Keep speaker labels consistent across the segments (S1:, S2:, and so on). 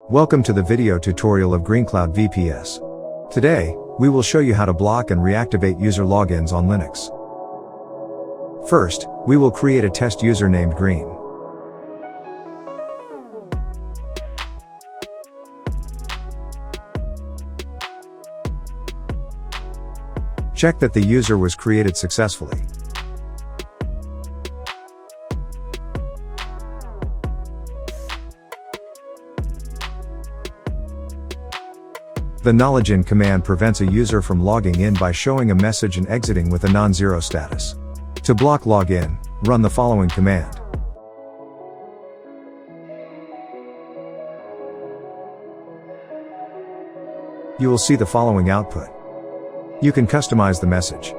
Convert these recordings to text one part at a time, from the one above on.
S1: Welcome to the video tutorial of GreenCloud VPS. Today, we will show you how to block and reactivate user logins on Linux. First, we will create a test user named Green. Check that the user was created successfully. The knowledge in command prevents a user from logging in by showing a message and exiting with a non-zero status. To block login, run the following command. You will see the following output. You can customize the message.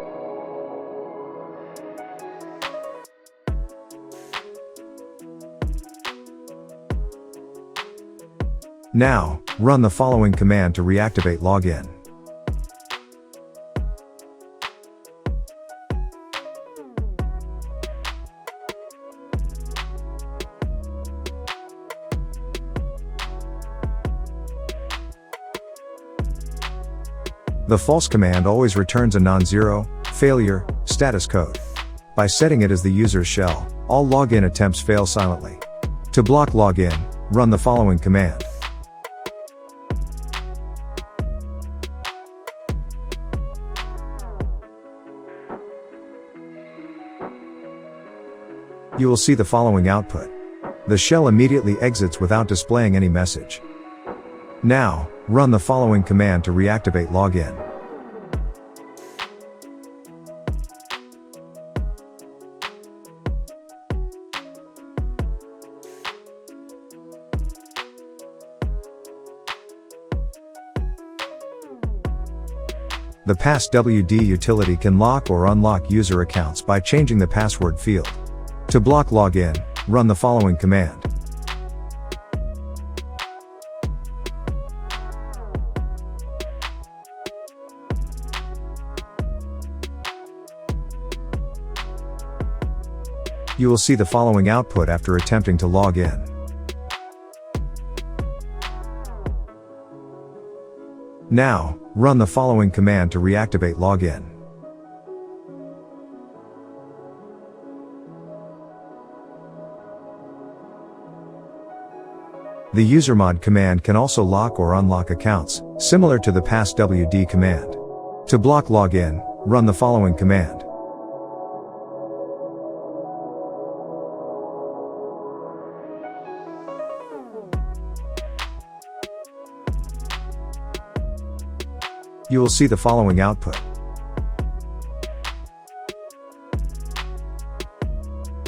S1: Now, run the following command to reactivate login. The false command always returns a non-zero, failure, status code. By setting it as the user's shell, all login attempts fail silently. To block login, run the following command. You will see the following output. The shell immediately exits without displaying any message. Now, run the following command to reactivate login. The passwd utility can lock or unlock user accounts by changing the password field. To block login, run the following command. You will see the following output after attempting to log in. Now, run the following command to reactivate login. The usermod command can also lock or unlock accounts, similar to the passwd command. To block login, run the following command. You will see the following output.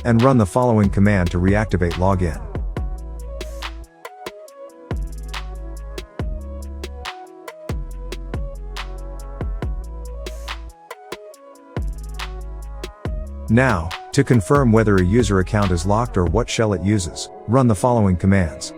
S1: And run the following command to reactivate login. Now, to confirm whether a user account is locked or what shell it uses, run the following commands.